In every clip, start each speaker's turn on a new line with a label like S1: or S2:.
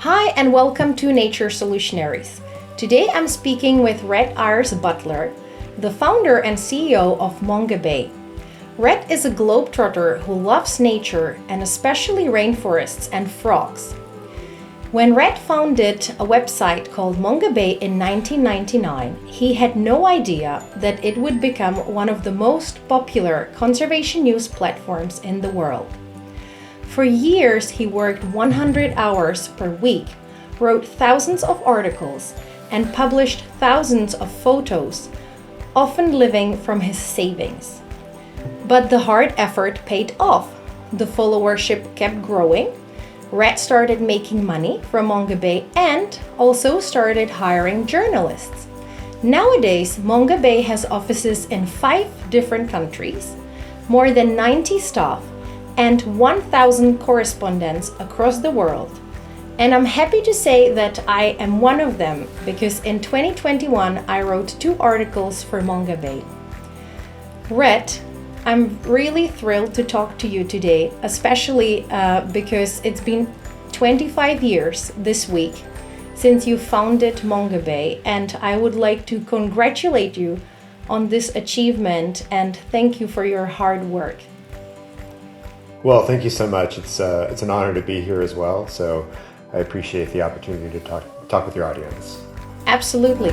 S1: Hi and welcome to Nature Solutionaries. Today I'm speaking with Rhett Butler, the founder and CEO of Mongabay. Rhett is a globetrotter who loves nature and especially rainforests and frogs. When Rhett founded a website called Mongabay in 1999, he had no idea that it would become one of the most popular conservation news platforms in the world. For years, he worked 100 hours per week, wrote thousands of articles, and published thousands of photos, often living from his savings. But the hard effort paid off. The followership kept growing. Rhett started making money from Mongabay and also started hiring journalists. Nowadays, Mongabay has offices in 5 different countries, more than 90 staff, and 1,000 correspondents across the world. And I'm happy to say that I am one of them because in 2021 I wrote 2 articles for Mongabay. Rhett, I'm really thrilled to talk to you today, especially because it's been 25 years this week since you founded Mongabay, and I would like to congratulate you on this achievement and thank you for your hard work.
S2: Well, thank you so much. It's an honor to be here as well. So I appreciate the opportunity to talk with your audience.
S1: Absolutely.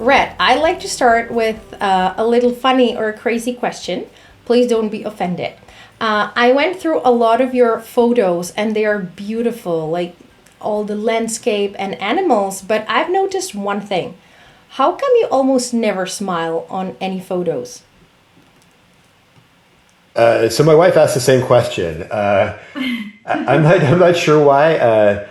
S1: Rhett, I'd like to start with a little funny or crazy question. Please don't be offended. I went through a lot of your photos and they are beautiful, like all the landscape and animals, but I've noticed one thing. How come you almost never smile on any photos?
S2: So my wife asked the same question. I'm not sure why.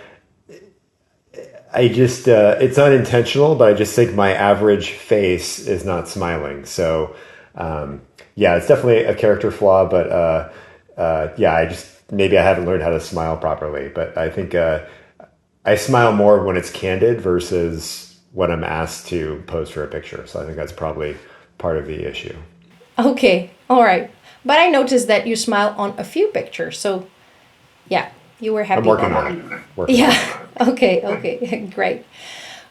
S2: It's unintentional, but I just think my average face is not smiling. So it's definitely a character flaw, but maybe I haven't learned how to smile properly. But I think I smile more when it's candid versus when I'm asked to pose for a picture. So I think that's probably part of the issue.
S1: Okay, all right. But I noticed that you smile on a few pictures. So yeah, you were happy.
S2: I'm working on it.
S1: Yeah, okay, great.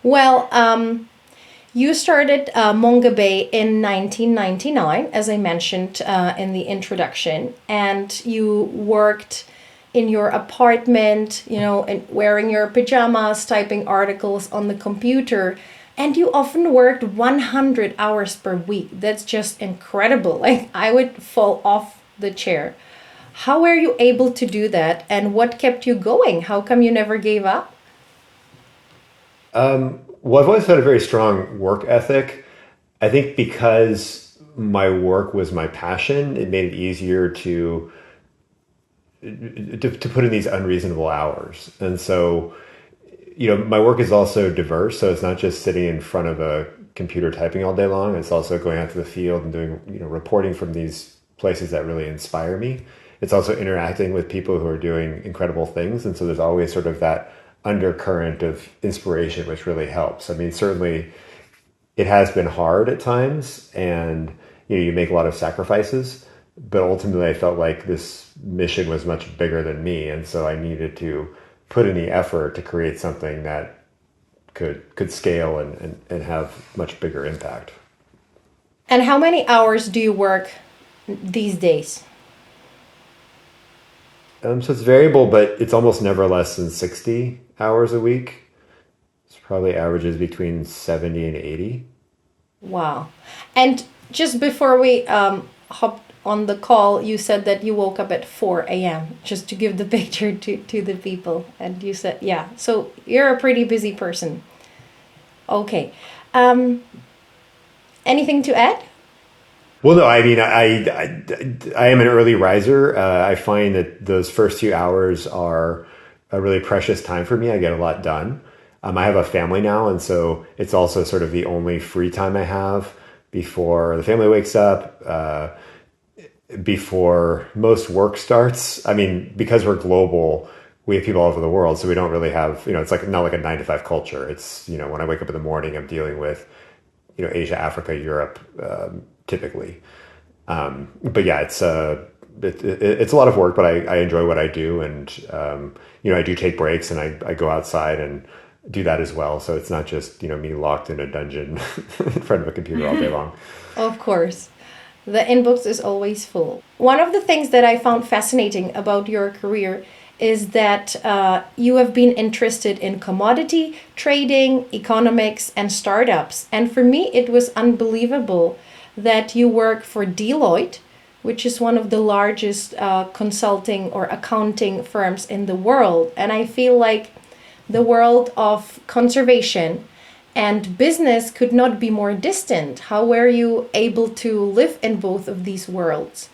S1: Well, you started Mongabay in 1999, as I mentioned in the introduction, and you worked in your apartment, and wearing your pajamas, typing articles on the computer, and you often worked 100 hours per week. That's just incredible. Like, I would fall off the chair. How were you able to do that, and what kept you going? How come you never gave up?
S2: Well, I've always had a very strong work ethic. I think because my work was my passion, it made it easier to put in these unreasonable hours. And so, my work is also diverse. So it's not just sitting in front of a computer typing all day long. It's also going out to the field and doing, reporting from these places that really inspire me. It's also interacting with people who are doing incredible things. And so there's always sort of that undercurrent of inspiration, which really helps. I mean, certainly it has been hard at times and, you make a lot of sacrifices. But ultimately, I felt like this mission was much bigger than me, and so I needed to put in the effort to create something that could scale and have much bigger impact.
S1: And how many hours do you work these days?
S2: So it's variable, but it's almost never less than 60 hours a week. It's probably averages between 70 and 80.
S1: Wow. And just before we hop on the call, you said that you woke up at 4 a.m. just to give the picture to the people. And you said, yeah, so you're a pretty busy person. Okay. Anything to add?
S2: Well, no, I mean, I am an early riser. I find that those first few hours are a really precious time for me. I get a lot done. I have a family now, and so it's also sort of the only free time I have before the family wakes up, before most work starts. I mean, because we're global, we have people all over the world, so we don't really have, it's like not like a 9 to 5 culture. It's, when I wake up in the morning, I'm dealing with Asia, Africa, Europe, typically. But yeah, it's a lot of work, but I enjoy what I do, and I do take breaks, and I go outside and do that as well. So it's not just me locked in a dungeon in front of a computer all day long.
S1: Of course. The inbox is always full. One of the things that I found fascinating about your career is that you have been interested in commodity trading, economics, and startups. And for me, it was unbelievable that you work for Deloitte, which is one of the largest consulting or accounting firms in the world. And I feel like the world of conservation and business could not be more distant. How were you able to live in both of these worlds?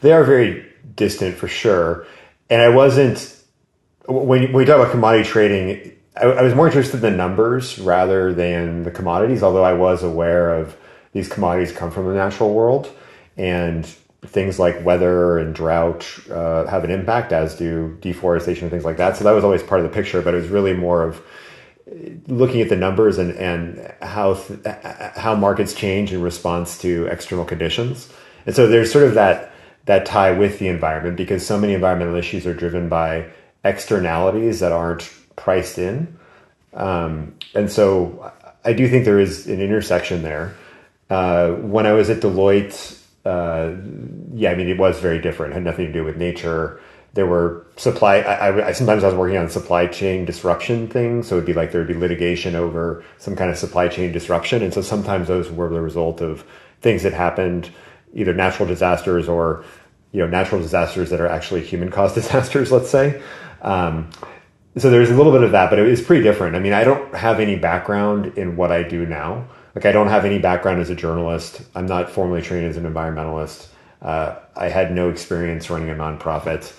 S2: They are very distant for sure. And I wasn't, when we talk about commodity trading, I was more interested in the numbers rather than the commodities, although I was aware of these commodities come from the natural world, and things like weather and drought have an impact, as do deforestation and things like that. So that was always part of the picture, but it was really more of looking at the numbers and how markets change in response to external conditions. And so there's sort of that tie with the environment, because so many environmental issues are driven by externalities that aren't priced in. And so I do think there is an intersection there. When I was at Deloitte, it was very different. It had nothing to do with nature. There were I sometimes I was working on supply chain disruption things. So it'd be like there'd be litigation over some kind of supply chain disruption. And so sometimes those were the result of things that happened, either natural disasters or, natural disasters that are actually human caused disasters, let's say. So there's a little bit of that, but it was pretty different. I mean, I don't have any background in what I do now. Like, I don't have any background as a journalist. I'm not formally trained as an environmentalist. I had no experience running a nonprofit.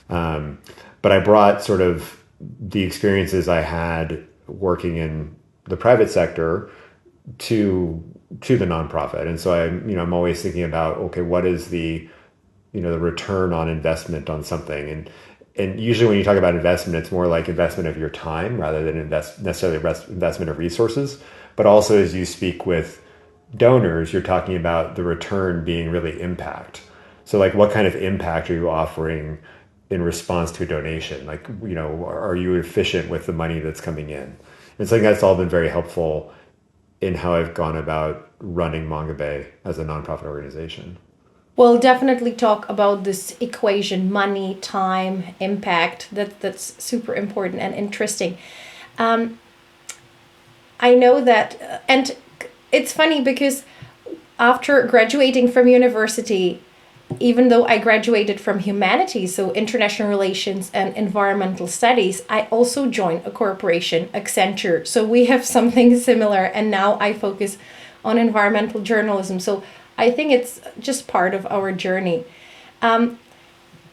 S2: But I brought sort of the experiences I had working in the private sector to the nonprofit. And so I'm always thinking about, okay, what is the return on investment on something? And usually when you talk about investment, it's more like investment of your time rather than necessarily investment of resources. But also, as you speak with donors, you're talking about the return being really impact. So like, what kind of impact are you offering in response to a donation? Like, are you efficient with the money that's coming in? And so I think that's all been very helpful in how I've gone about running Mongabay as a nonprofit organization.
S1: We'll definitely talk about this equation: money, time, impact. That's super important and interesting. I know that, and it's funny because after graduating from university, even though I graduated from humanities, so international relations and environmental studies, I also joined a corporation, Accenture. So we have something similar, and now I focus on environmental journalism. So I think it's just part of our journey.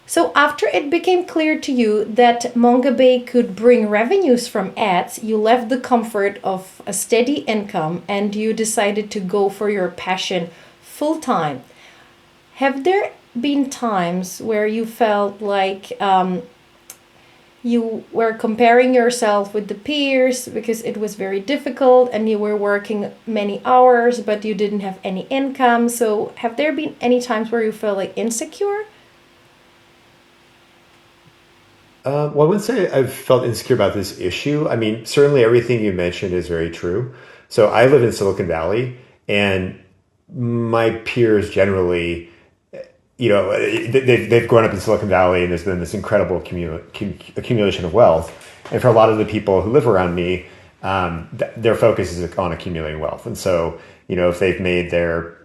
S1: So after it became clear to you that Mongabay could bring revenues from ads, you left the comfort of a steady income and you decided to go for your passion full time. Have there been times where you felt like you were comparing yourself with the peers because it was very difficult and you were working many hours but you didn't have any income? So have there been any times where you felt like insecure?
S2: I wouldn't say I've felt insecure about this issue. I mean, certainly everything you mentioned is very true. So I live in Silicon Valley, and my peers generally, they've grown up in Silicon Valley, and there's been this incredible accumulation of wealth. And for a lot of the people who live around me, their focus is on accumulating wealth. And so, if they've made their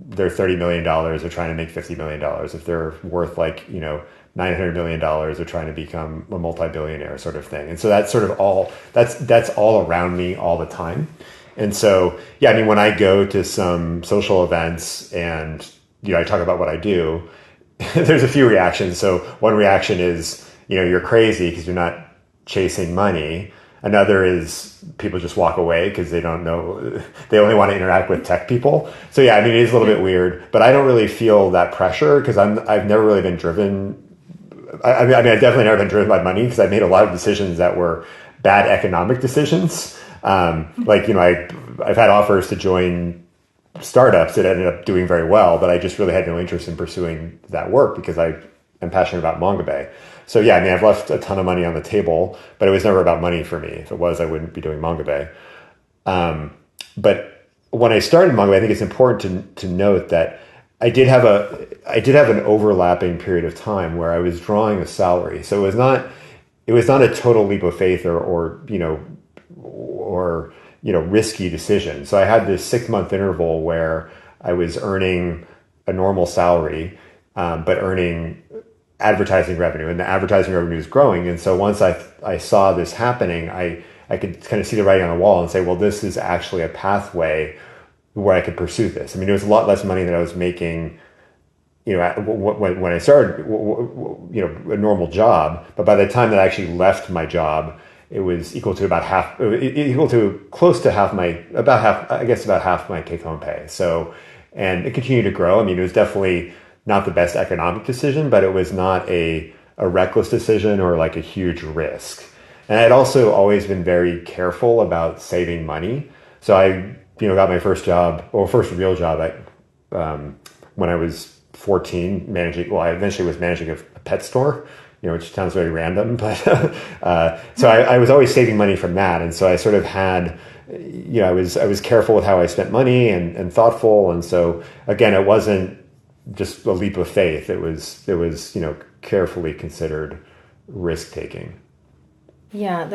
S2: $30 million, they're trying to make $50 million. If they're worth $900 million, they're trying to become a multi-billionaire sort of thing. And so that's sort of that's all around me all the time. And so, yeah, I mean, when I go to some social events and, I talk about what I do, there's a few reactions. So one reaction is, you're crazy because you're not chasing money. Another is people just walk away because they don't know, they only want to interact with tech people. So yeah, I mean, it is a little bit weird, but I don't really feel that pressure because I've never really been driven. I've definitely never been driven by money because I made a lot of decisions that were bad economic decisions. I I've had offers to join startups that ended up doing very well, but I just really had no interest in pursuing that work because I am passionate about Mongabay. So yeah, I mean, I've left a ton of money on the table, but it was never about money for me. If it was, I wouldn't be doing Mongabay. But when I started Mongabay, I think it's important to note that I did have an overlapping period of time where I was drawing a salary. So it was not a total leap of faith or risky decision. So I had this 6-month interval where I was earning a normal salary, but earning advertising revenue, and the advertising revenue is growing. And so once I saw this happening, I could kind of see the writing on the wall and say, well, this is actually a pathway where I could pursue this. I mean, it was a lot less money than I was making, when I started, a normal job. But by the time that I actually left my job, it was equal to close to half my take-home pay. So, and it continued to grow. I mean, it was definitely not the best economic decision, but it was not a reckless decision or like a huge risk. And I'd also always been very careful about saving money. So I, got my first real job when I was 14, I eventually was managing a pet store, which sounds very random, but so I was always saving money from that. And so I sort of had, I was careful with how I spent money and thoughtful. And so again, it wasn't just a leap of faith. It was carefully considered risk taking.
S1: Yeah,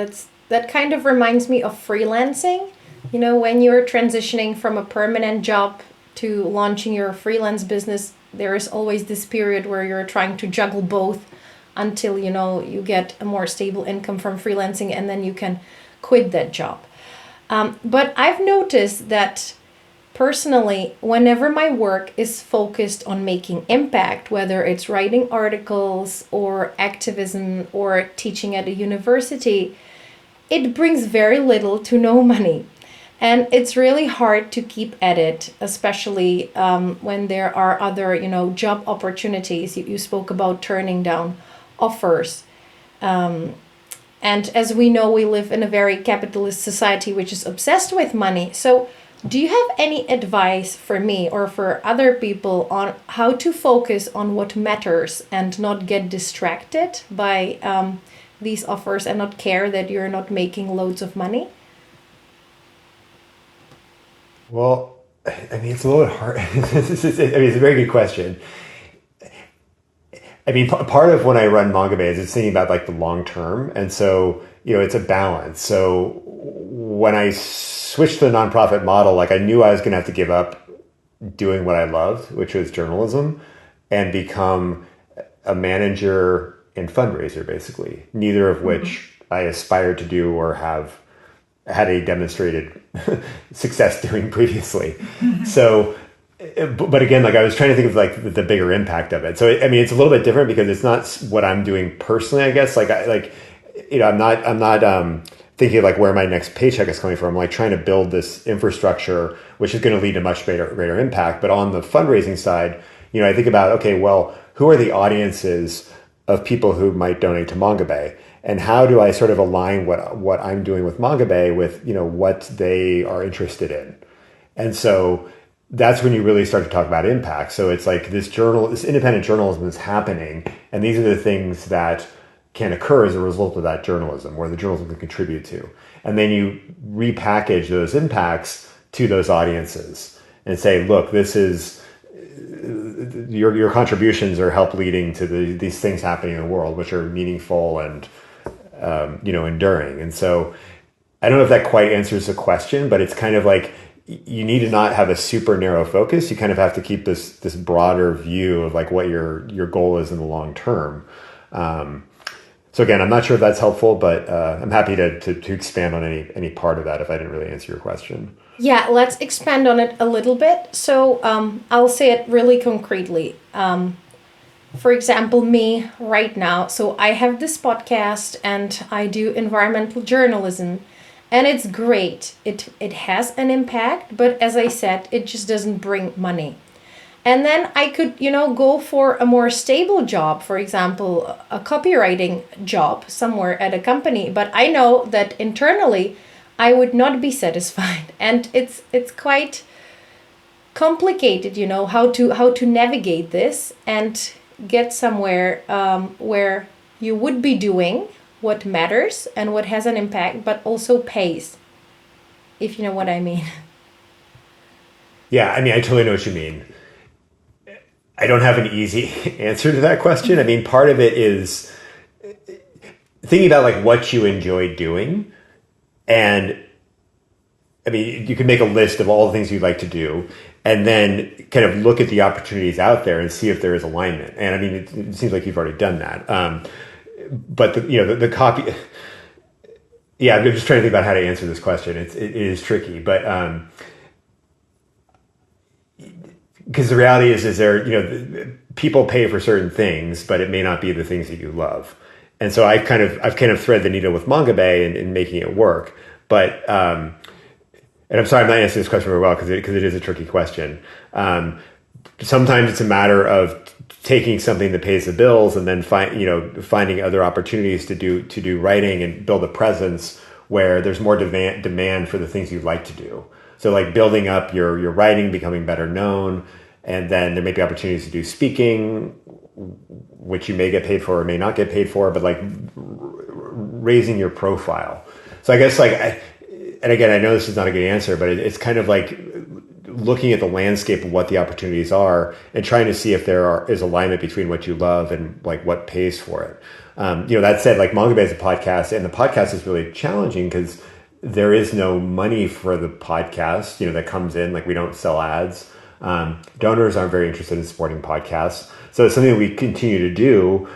S1: that kind of reminds me of freelancing. When you're transitioning from a permanent job to launching your freelance business, there is always this period where you're trying to juggle both until, you get a more stable income from freelancing, and then you can quit that job. But I've noticed that personally, whenever my work is focused on making impact, whether it's writing articles or activism or teaching at a university, it brings very little to no money. And it's really hard to keep at it, especially when there are other, job opportunities. You spoke about turning down offers. And as we know, we live in a very capitalist society, which is obsessed with money. So do you have any advice for me or for other people on how to focus on what matters and not get distracted by these offers and not care that you're not making loads of money?
S2: Well, I mean, it's a little bit hard. It's a very good question. I mean, part of when I run Mongabay is it's thinking about like the long term. And so, it's a balance. So when I switched to the nonprofit model, like I knew I was going to have to give up doing what I loved, which was journalism, and become a manager and fundraiser, basically, neither of which I aspired to do or have had a demonstrated success doing previously. So, but again, like I was trying to think of like the bigger impact of it. So, I mean, it's a little bit different because it's not what I'm doing personally, I guess. I'm not thinking of like where my next paycheck is coming from. I'm like trying to build this infrastructure, which is going to lead to much greater impact. But on the fundraising side, I think about, okay, well, who are the audiences of people who might donate to Mongabay? And how do I sort of align what I'm doing with Mongabay with, what they are interested in? And so that's when you really start to talk about impact. So it's like this independent journalism is happening, and these are the things that can occur as a result of that journalism, where the journalism can contribute to. And then you repackage those impacts to those audiences and say, look, this is your contributions are help leading to these things happening in the world, which are meaningful and enduring. And so I don't know if that quite answers the question, but it's kind of like you need to not have a super narrow focus. You kind of have to keep this broader view of like what your goal is in the long term. So again, I'm not sure if that's helpful, but I'm happy to expand on any part of that if I didn't really answer your question.
S1: Yeah, let's expand on it a little bit. So I'll say it really concretely. For example, me right now, so I have this podcast and I do environmental journalism, and it's great. It has an impact, but as I said, it just doesn't bring money. And then I could, go for a more stable job, for example, a copywriting job somewhere at a company. But I know that internally I would not be satisfied. And it's quite complicated, how to navigate this and get somewhere where you would be doing what matters and what has an impact, but also pays, if you know what I mean.
S2: Yeah, I mean, I totally know what you mean. I don't have an easy answer to that question. I mean, part of it is thinking about like what you enjoy doing. And I mean, you can make a list of all the things you'd like to do and then kind of look at the opportunities out there and see if there is alignment. And I mean, it seems like you've already done that. But the copy, yeah, I'm just trying to think about how to answer this question. It is tricky, but because the reality is there, people pay for certain things, but it may not be the things that you love. And so I've kind of thread the needle with Mongabay and making it work. But and I'm sorry I'm not answering this question very well because it is a tricky question. Sometimes it's a matter of taking something that pays the bills and then finding other opportunities to do writing and build a presence where there's more demand for the things you like to do. So like building up your writing, becoming better known, and then there may be opportunities to do speaking, which you may get paid for or may not get paid for, but like raising your profile. So I guess and again, I know this is not a good answer, but it's kind of like looking at the landscape of what the opportunities are and trying to see if is alignment between what you love and like what pays for it. That said, like Mongabay is a podcast, and the podcast is really challenging because there is no money for the podcast, that comes in. Like we don't sell ads. Donors aren't very interested in supporting podcasts. So it's something we continue to do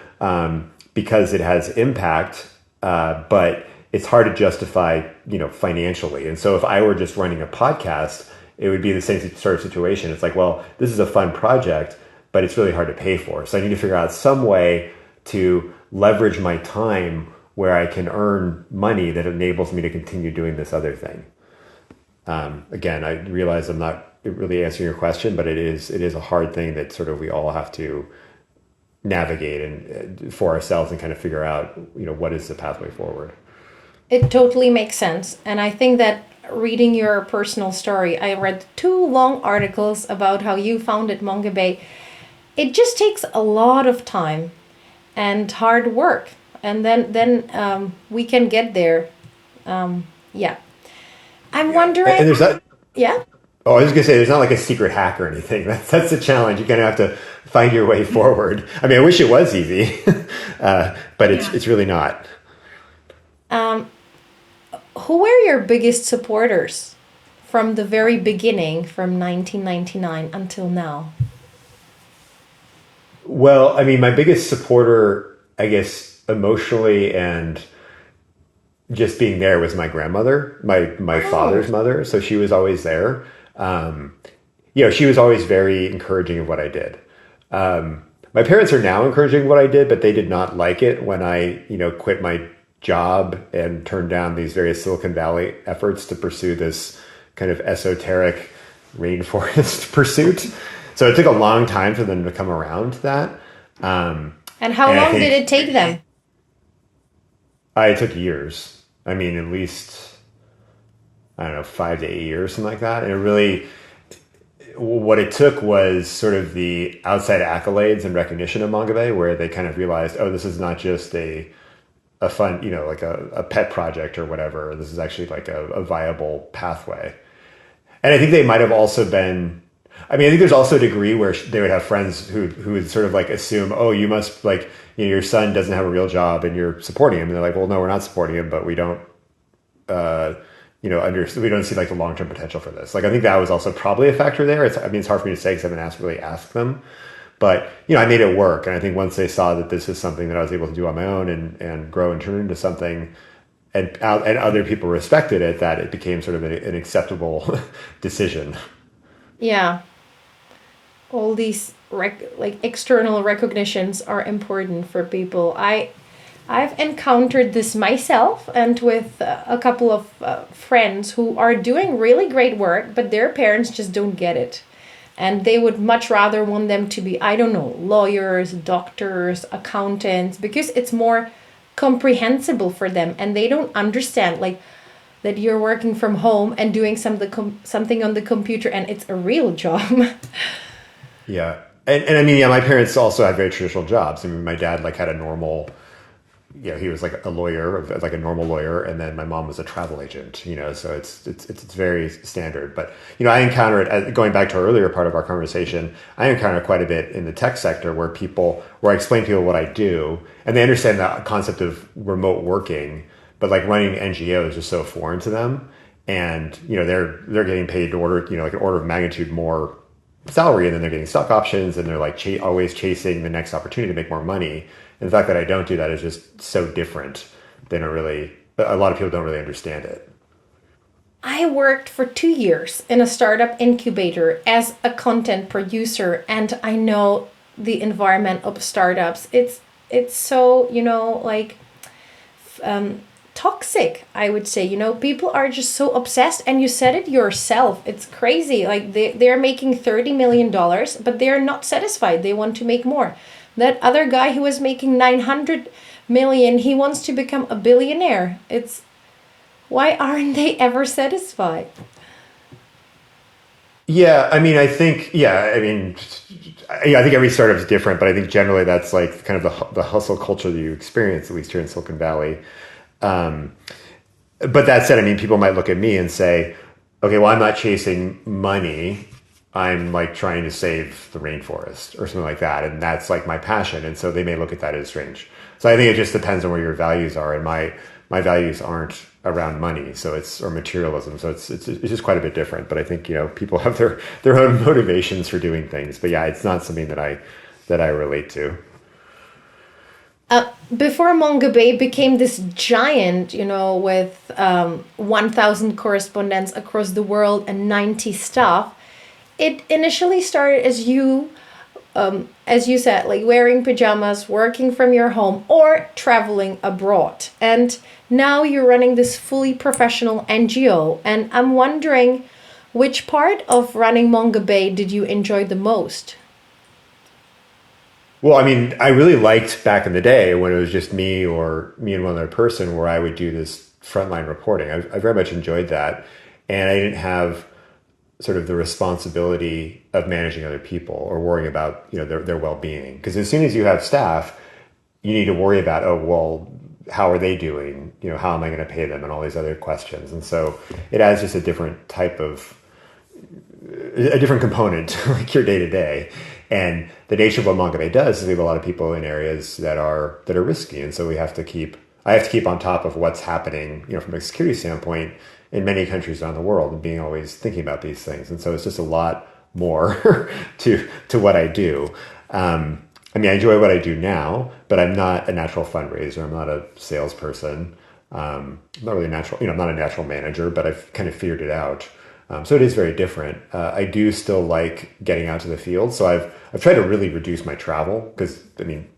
S2: because it has impact, but it's hard to justify, financially. And so if I were just running a podcast, it would be the same sort of situation. It's like, well, this is a fun project, but it's really hard to pay for. So I need to figure out some way to leverage my time where I can earn money that enables me to continue doing this other thing. Again, I realize I'm not really answering your question, but it is a hard thing that sort of we all have to navigate and for ourselves and kind of figure out, what is the pathway forward.
S1: It totally makes sense. And I think that reading your personal story, I read 2 long articles about how you founded Mongabay. It just takes a lot of time and hard work. And then we can get there. Yeah. I'm wondering.
S2: And there's that.
S1: Yeah.
S2: Oh, I was going to say, there's not like a secret hack or anything. That's the challenge. You're going to have to find your way forward. I mean, I wish it was easy, but it's really not.
S1: Who were your biggest supporters from the very beginning, from 1999 until now?
S2: Well, I mean, my biggest supporter, I guess, emotionally and just being there was my grandmother, my father's mother. So she was always there. She was always very encouraging of what I did. My parents are now encouraging of what I did, but they did not like it when I, quit my job and turned down these various Silicon Valley efforts to pursue this kind of esoteric rainforest pursuit. So it took a long time for them to come around to that.
S1: And how long did it take them?
S2: It took years. I mean, at least, 5 to 8 years, something like that. And it really, what it took was sort of the outside accolades and recognition of Mongabay, where they kind of realized, oh, this is not just a fun, like a pet project or whatever. This is actually like a viable pathway. And I think they might have also been, I think there's also a degree where they would have friends who would sort of like assume, oh, you must like, your son doesn't have a real job and you're supporting him. And they're like, well, no, we're not supporting him, but we don't, we don't see like the long-term potential for this. Like, I think that was also probably a factor there. It's hard for me to say because I haven't really asked them. But, I made it work. And I think once they saw that this is something that I was able to do on my own and grow and turn into something, and other people respected it, that it became sort of an acceptable decision.
S1: Yeah. All these external recognitions are important for people. I've encountered this myself and with a couple of friends who are doing really great work, but their parents just don't get it. And they would much rather want them to be, lawyers, doctors, accountants, because it's more comprehensible for them. And they don't understand, that you're working from home and doing something on the computer, and it's a real job.
S2: Yeah. And I mean, yeah, my parents also had very traditional jobs. I mean, my dad like had a normal, he was like a lawyer, like a normal lawyer, and then my mom was a travel agent. So it's very standard. But I encounter it going back to our earlier part of our conversation. I encounter quite a bit in the tech sector where I explain to people what I do, and they understand the concept of remote working, but like running an NGO is just so foreign to them, and they're getting paid to like an order of magnitude more salary, and then they're getting stock options, and they're like always chasing the next opportunity to make more money. And the fact that I don't do that is just so different. A lot of people don't really understand it.
S1: I worked for 2 years in a startup incubator as a content producer, and I know the environment of startups. It's so like toxic, I would say. People are just so obsessed, and you said it yourself. It's crazy. Like they're making $30 million, but they're not satisfied. They want to make more. That other guy who was making 900 million, he wants to become a billionaire. Why aren't they ever satisfied?
S2: Yeah, I mean, I think, I think every startup is different, but I think generally that's like kind of the hustle culture that you experience, at least here in Silicon Valley. But that said, I mean, people might look at me and say, okay, well, I'm not chasing money. I'm like trying to save the rainforest or something like that. And that's like my passion. And so they may look at that as strange. So I think it just depends on where your values are. And my values aren't around money. Or materialism. So it's just quite a bit different. But I think, people have their own motivations for doing things. But yeah, it's not something that I relate to.
S1: Before Mongabay became this giant, with 1,000 correspondents across the world and 90 staff, it initially started as you said, like wearing pajamas, working from your home, or traveling abroad. And now you're running this fully professional NGO. And I'm wondering, which part of running Mongabay did you enjoy the most?
S2: Well, I mean, I really liked back in the day when it was just me and one other person where I would do this frontline reporting. I very much enjoyed that. And I didn't have sort of the responsibility of managing other people or worrying about, their well-being. Because as soon as you have staff, you need to worry about, oh, well, how are they doing? How am I going to pay them and all these other questions. And so it adds just a different component to like your day to day. And the nature of what Mongabay does is we have a lot of people in areas that are risky. And so I have to keep on top of what's happening, from a security standpoint in many countries around the world and being always thinking about these things. And so it's just a lot more to what I do. I mean, I enjoy what I do now, but I'm not a natural fundraiser. I'm not a salesperson. I'm not really I'm not a natural manager, but I've kind of figured it out. So it is very different. I do still like getting out to the field. So I've tried to really reduce my travel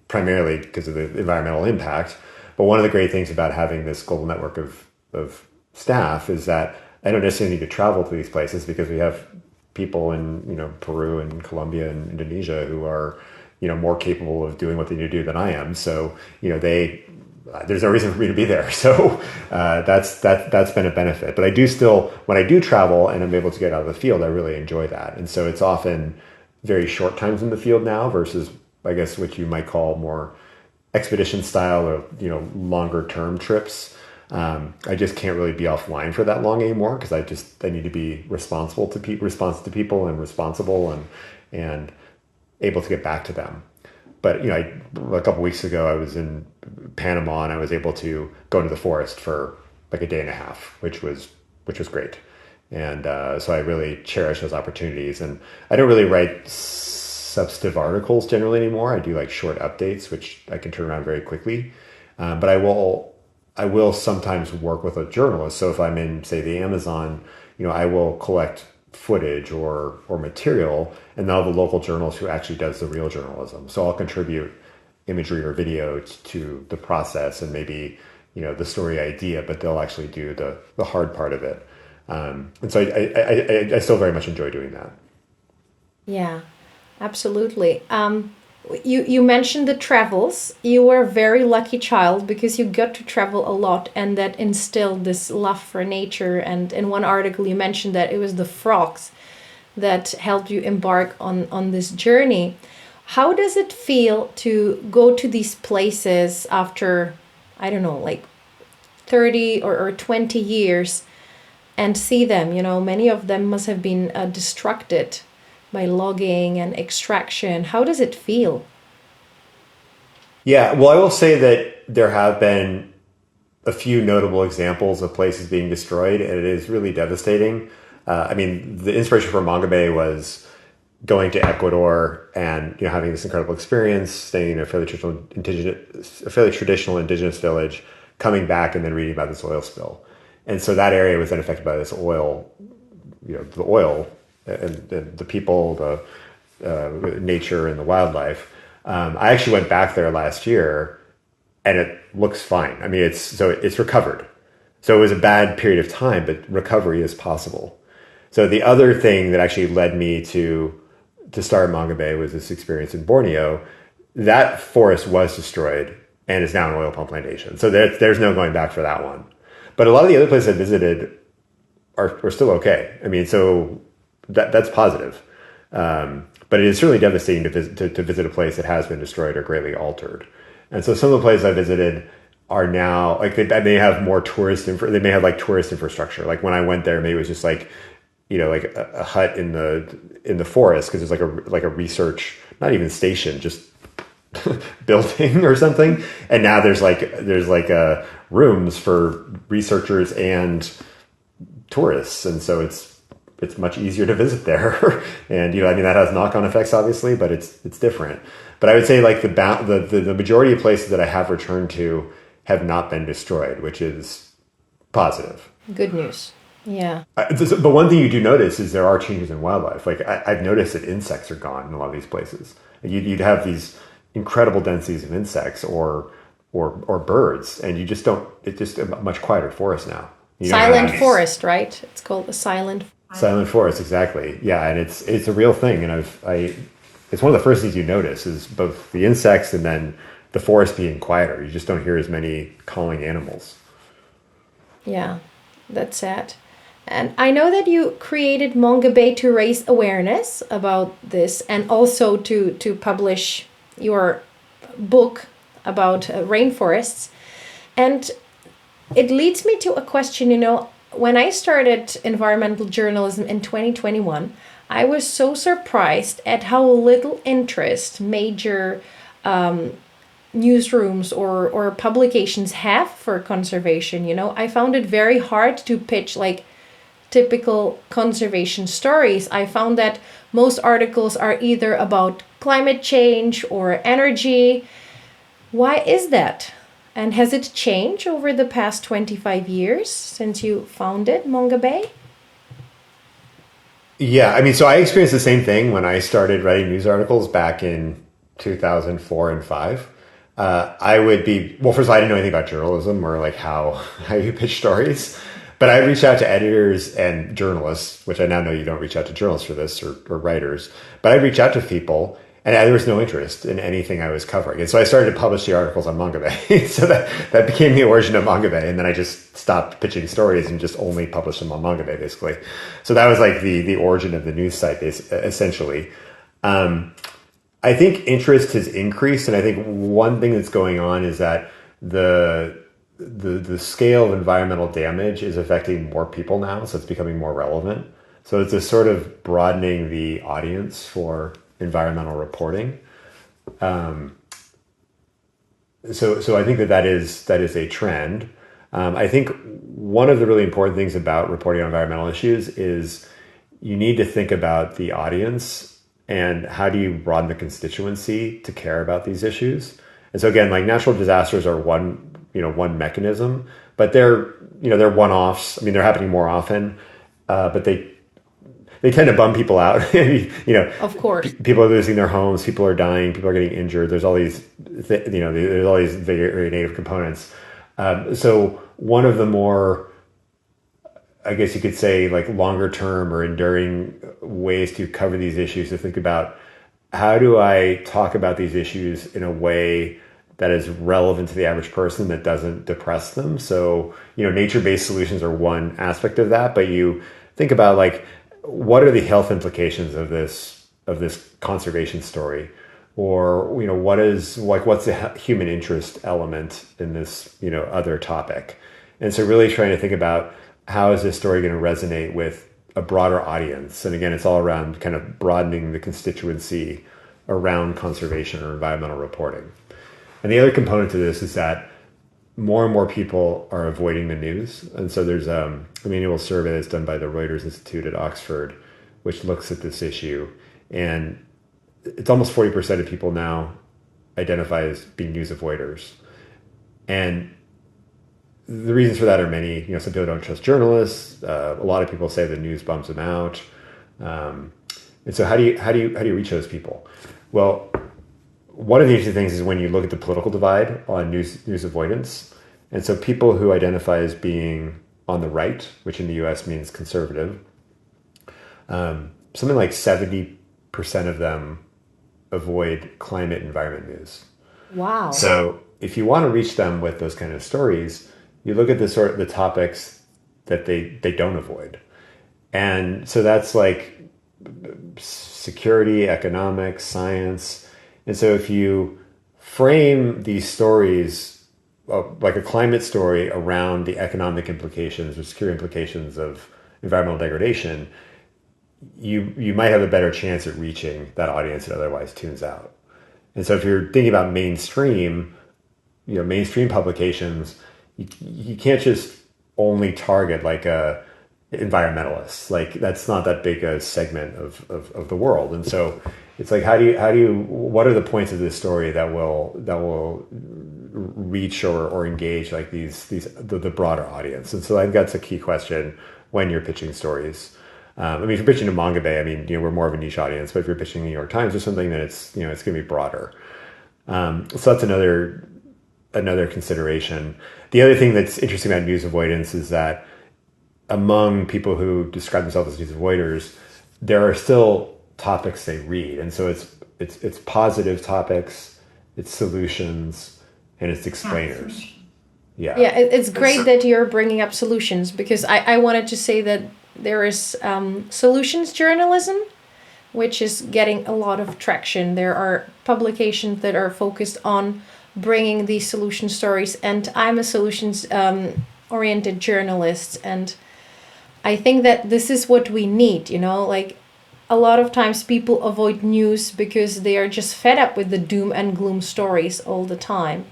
S2: primarily because of the environmental impact. But one of the great things about having this global network of staff is that I don't necessarily need to travel to these places because we have people in, Peru and Colombia and Indonesia who are, more capable of doing what they need to do than I am. So, there's no reason for me to be there. So that's been a benefit. But I do still, when I do travel and I'm able to get out of the field, I really enjoy that. And so it's often very short times in the field now versus, I guess, what you might call more expedition style or, longer term trips. I just can't really be offline for that long anymore because I need to be responsible to people and responsible and able to get back to them. But a couple weeks ago, I was in Panama and I was able to go into the forest for like a day and a half, which was great. And so I really cherish those opportunities. And I don't really write substantive articles generally anymore. I do like short updates, which I can turn around very quickly. But I will sometimes work with a journalist. So if I'm in, say, the Amazon, I will collect footage or material, and now the local journalist who actually does the real journalism. So I'll contribute imagery or video to the process and maybe, the story idea, but they'll actually do the hard part of it. And so I still very much enjoy doing that.
S1: Yeah, absolutely. You mentioned the travels. You were a very lucky child because you got to travel a lot, and that instilled this love for nature. And in one article, you mentioned that it was the frogs that helped you embark on this journey. How does it feel to go to these places after, I don't know, like 30 or 20 years and see them? You know, many of them must have been destructed by logging and extraction. How does it feel?
S2: Yeah, well, I will say that there have been a few notable examples of places being destroyed, and it is really devastating. I mean, the inspiration for Mongabay was going to Ecuador and having this incredible experience, staying in a fairly traditional indigenous village, coming back and then reading about this oil spill. And so that area was then affected by this oil, the oil and the people, the nature and the wildlife. I actually went back there last year, and it looks fine. I mean, it's recovered. So it was a bad period of time, but recovery is possible. So the other thing that actually led me to start Mongabay was this experience in Borneo. That forest was destroyed and is now an oil palm plantation. So there's no going back for that one. But a lot of the other places I visited are still okay. I mean, so that's positive. But it is certainly devastating to visit a place that has been destroyed or greatly altered. And so some of the places I visited are now like they may have more they may have like tourist infrastructure. Like when I went there, maybe it was just like like a hut in the forest because it's like a research, not even station, just building or something. And now there's rooms for researchers and tourists, and so it's much easier to visit there. And I mean, that has knock-on effects obviously, but it's different. But I would say like the majority of places that I have returned to have not been destroyed, which is positive.
S1: Good news. Yeah.
S2: But one thing you do notice is there are changes in wildlife. Like I've noticed that insects are gone in a lot of these places. You'd have these incredible densities of insects or birds, and you just don't. It's just a much quieter forest now.
S1: Silent forest, right? It's called the silent
S2: forest, exactly. Yeah, and it's a real thing, and it's one of the first things you notice is both the insects and then the forest being quieter. You just don't hear as many calling animals.
S1: Yeah, that's sad. And I know that you created Mongabay to raise awareness about this and also to publish your book about rainforests. And it leads me to a question, when I started environmental journalism in 2021, I was so surprised at how little interest major newsrooms or publications have for conservation. I found it very hard to pitch like typical conservation stories. I found that most articles are either about climate change or energy. Why is that? And has it changed over the past 25 years since you founded Mongabay?
S2: Yeah, I mean, so I experienced the same thing when I started writing news articles back in 2004 and 5. I would be, well, first of all, I didn't know anything about journalism or like how you pitch stories. But I reached out to editors and journalists, which I now know you don't reach out to journalists for this or writers. But I reached out to people, and there was no interest in anything I was covering. And so I started to publish the articles on Mongabay. So that became the origin of Mongabay. And then I just stopped pitching stories and just only published them on Mongabay, basically. So that was like the origin of the news site, essentially. I think interest has increased. And I think one thing that's going on is that the scale of environmental damage is affecting more people now, so it's becoming more relevant. So it's a sort of broadening the audience for environmental reporting. So I think that is a trend. I think one of the really important things about reporting on environmental issues is you need to think about the audience and how do you broaden the constituency to care about these issues. And so again, like natural disasters are one mechanism, but they're one-offs. I mean, they're happening more often, but they tend to bum people out.
S1: Of course,
S2: people are losing their homes, people are dying, people are getting injured. There's all these, there's all these very native components. So one of the more, I guess you could say, like longer term or enduring ways to cover these issues to think about how do I talk about these issues in a way that is relevant to the average person that doesn't depress them? So, nature-based solutions are one aspect of that, but you think about like, what are the health implications of this conservation story? Or, what is like, what's the human interest element in this, other topic? And so really trying to think about how is this story going to resonate with a broader audience? And again, it's all around kind of broadening the constituency around conservation or environmental reporting. And the other component to this is that more and more people are avoiding the news. And so there's an annual survey that's done by the Reuters Institute at Oxford, which looks at this issue. And it's almost 40% of people now identify as being news avoiders. And the reasons for that are many. Some people don't trust journalists. A lot of people say the news bums them out. And so how do you reach those people? Well, one of the interesting things is when you look at the political divide on news avoidance. And so people who identify as being on the right, which in the US means conservative, something like 70% of them avoid climate and environment news.
S1: Wow.
S2: So if you want to reach them with those kind of stories, you look at the topics that they don't avoid. And so that's like security, economics, science. And so if you frame these stories like a climate story around the economic implications or security implications of environmental degradation, you might have a better chance at reaching that audience that otherwise tunes out. And so if you're thinking about mainstream publications, you can't just only target like environmentalists. Like that's not that big a segment of the world. And so it's like, what are the points of this story that will reach or engage like the broader audience? And so I think that's a key question when you're pitching stories. If you're pitching to Mongabay, we're more of a niche audience, but if you're pitching New York Times or something, then it's going to be broader. So that's another consideration. The other thing that's interesting about news avoidance is that among people who describe themselves as news avoiders, there are still topics they read. And so it's positive topics, it's solutions, and it's explainers. Yeah.
S1: Yeah, it's great that you're bringing up solutions, because I wanted to say that there is solutions journalism, which is getting a lot of traction. There are publications that are focused on bringing these solution stories, and I'm a solutions oriented journalist, and I think that this is what we need, like a lot of times people avoid news because they are just fed up with the doom and gloom stories all the time.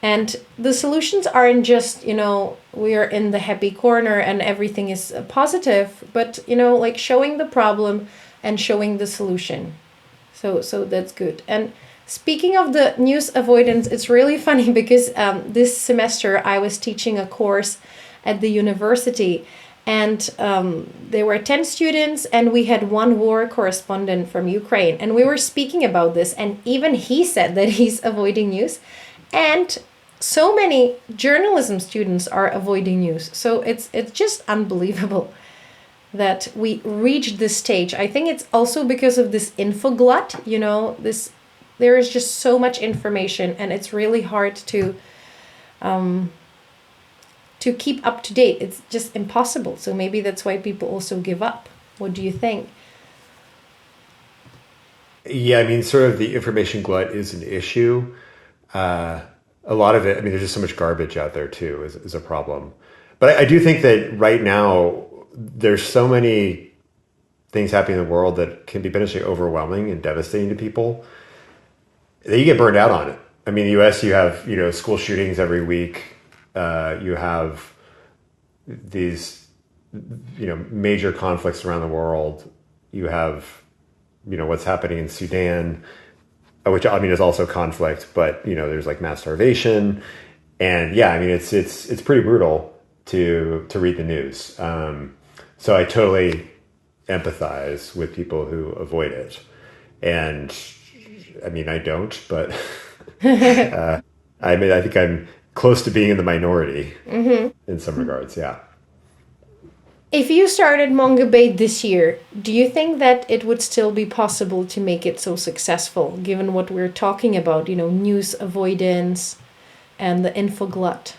S1: And the solutions aren't just, we are in the happy corner and everything is positive, but, like showing the problem and showing the solution. So that's good. And speaking of the news avoidance, it's really funny because this semester I was teaching a course at the university, and there were 10 students, and we had one war correspondent from Ukraine, and we were speaking about this, and even he said that he's avoiding news. And so many journalism students are avoiding news. So it's just unbelievable that we reached this stage. I think it's also because of this info glut, there is just so much information, and it's really hard to keep up to date. It's just impossible. So maybe that's why people also give up. What do you think?
S2: Yeah, sort of the information glut is an issue. A lot of it, there's just so much garbage out there too, is a problem. But I do think that right now, there's so many things happening in the world that can be potentially overwhelming and devastating to people that you get burned out on it. In the US, you have, school shootings every week. You have these, major conflicts around the world. You have, what's happening in Sudan, which is also conflict, but there's like mass starvation, and yeah, it's pretty brutal to read the news. So I totally empathize with people who avoid it, and I don't, but I think I'm close to being in the minority in some regards. Yeah.
S1: If you started Mongabay this year, do you think that it would still be possible to make it so successful, given what we're talking about, news avoidance and the info glut?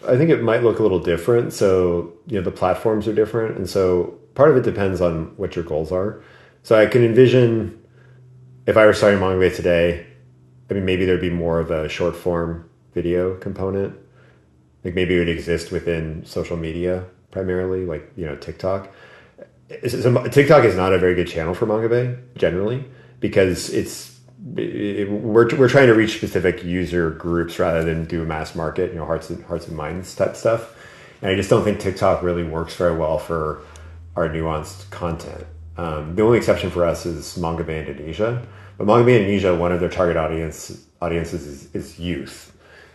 S2: I think it might look a little different. So, the platforms are different. And so part of it depends on what your goals are. So I can envision if I were starting Mongabay today, I mean, maybe there'd be more of a short form video component. Like maybe it would exist within social media primarily, like, TikTok. So TikTok is not a very good channel for Mongabay generally because we're trying to reach specific user groups rather than do mass market, hearts and minds type stuff. And I just don't think TikTok really works very well for our nuanced content. The only exception for us is Mongabay Indonesia. But Mongabay Indonesia, one of their target audiences is youth.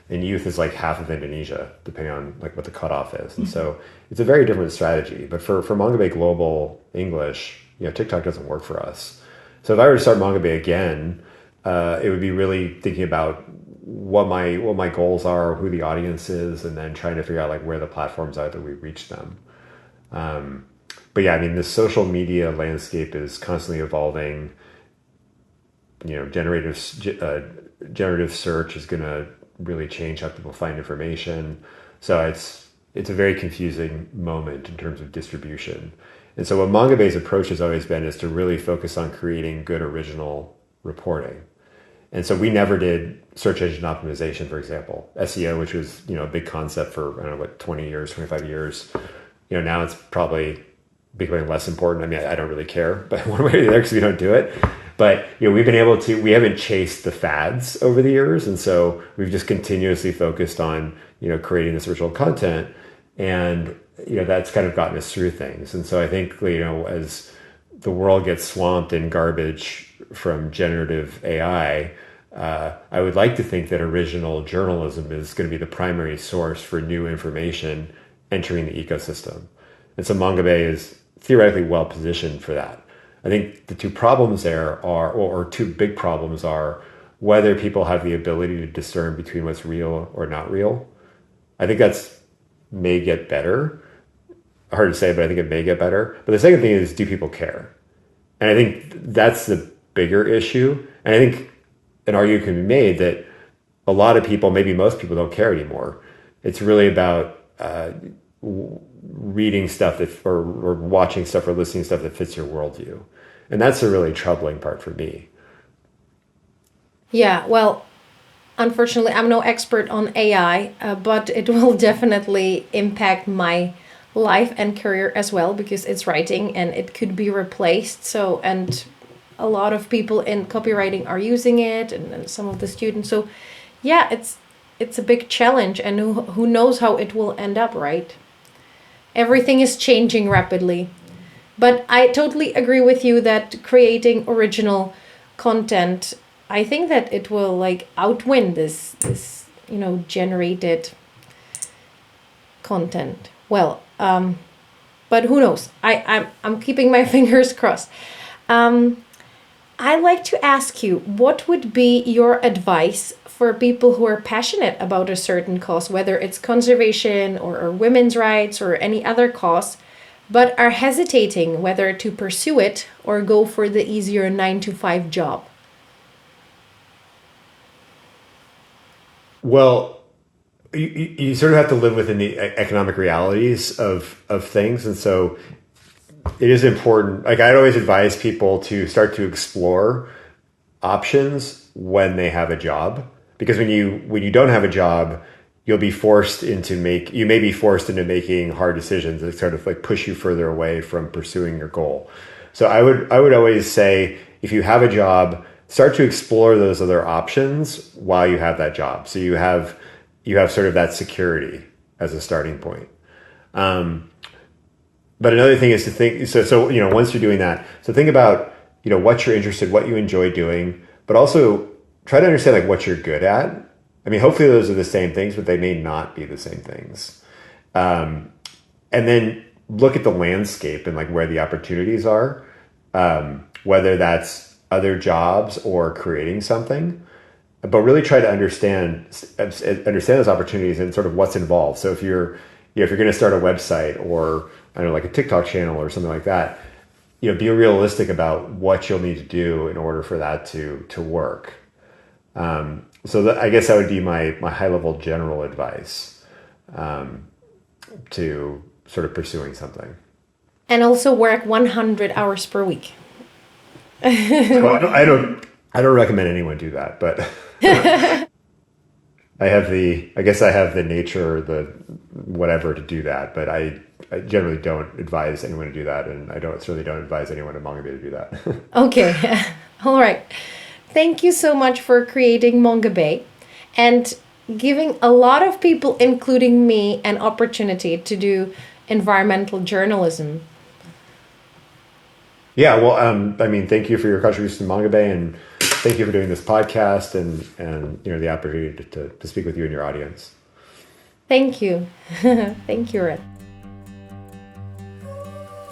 S2: And youth is like half of Indonesia, depending on like what the cutoff is. And so it's a very different strategy. But for Mongabay Global English, TikTok doesn't work for us. So if I were to start Mongabay again, it would be really thinking about what my goals are, who the audience is, and then trying to figure out like where the platforms are that we reach them. But yeah, I mean, the social media landscape is constantly evolving. Generative search is going to really change how people find information. So it's a very confusing moment in terms of distribution. And so what Mongabay's approach has always been is to really focus on creating good original reporting. And so we never did search engine optimization, for example, SEO, which was, a big concept for, 20 years, 25 years. Now it's probably becoming less important. I mean, I don't really care, but one way or the other, because we don't do it. But we haven't chased the fads over the years, and so we've just continuously focused on creating this original content, and that's kind of gotten us through things. And so I think as the world gets swamped in garbage from generative AI, I would like to think that original journalism is going to be the primary source for new information entering the ecosystem, and so Mongabay is theoretically well positioned for that. I think the two problems there or two big problems are whether people have the ability to discern between what's real or not real. I think may get better. Hard to say, but I think it may get better. But the second thing is, do people care? And I think that's the bigger issue. And I think an argument can be made that a lot of people, maybe most people, don't care anymore. It's really about reading stuff or watching stuff or listening to stuff that fits your worldview. And that's a really troubling part for me.
S1: Yeah, well, unfortunately, I'm no expert on AI, but it will definitely impact my life and career as well because it's writing and it could be replaced. So, and a lot of people in copywriting are using it and some of the students. So, yeah, it's a big challenge, and who knows how it will end up, right? Everything is changing rapidly. But I totally agree with you that creating original content, I think that it will like outwin this generated content. Well, but who knows? I'm keeping my fingers crossed. I'd like to ask you, what would be your advice for people who are passionate about a certain cause, whether it's conservation or women's rights or any other cause, but are hesitating whether to pursue it or go for the easier 9-to-5 job?
S2: Well, you sort of have to live within the economic realities of things. And so it is important. Like I'd always advise people to start to explore options when they have a job, because when you don't have a job, you may be forced into making hard decisions that sort of like push you further away from pursuing your goal. So I would always say, if you have a job, start to explore those other options while you have that job. So you have sort of that security as a starting point. But another thing is to think, so once you're doing that, so think about, what you're interested, what you enjoy doing, but also try to understand like what you're good at. I mean, hopefully those are the same things, but they may not be the same things. And then look at the landscape and like where the opportunities are, whether that's other jobs or creating something, but really try to understand those opportunities and sort of what's involved. So if you're if you're going to start a website or I don't know, like a TikTok channel or something like that, be realistic about what you'll need to do in order for that to work. I guess that would be my high level general advice to sort of pursuing something.
S1: And also work 100 hours per week.
S2: Well, I don't recommend anyone do that, but I have the nature, the whatever to do that, but I generally don't advise anyone to do that, and I certainly don't advise anyone in Mongabay to do that.
S1: Okay, all right. Thank you so much for creating Mongabay and giving a lot of people, including me, an opportunity to do environmental journalism.
S2: Yeah, well, thank you for your contribution to Mongabay, and thank you for doing this podcast and the opportunity to speak with you and your audience.
S1: Thank you. Thank you, Rhett.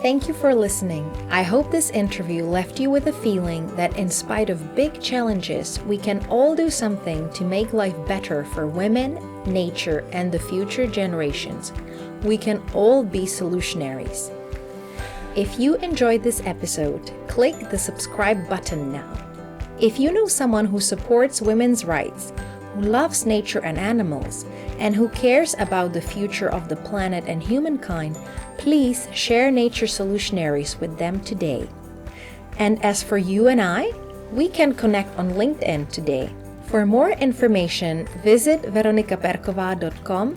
S1: Thank you for listening. I hope this interview left you with a feeling that in spite of big challenges, we can all do something to make life better for women, nature, and the future generations. We can all be solutionaries. If you enjoyed this episode, click the subscribe button now. If you know someone who supports women's rights, who loves nature and animals, and who cares about the future of the planet and humankind, please share Nature Solutionaries with them today. And as for you and I, we can connect on LinkedIn today. For more information, visit veronicaperkova.com.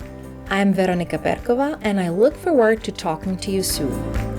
S1: I'm Veronica Perkova, and I look forward to talking to you soon.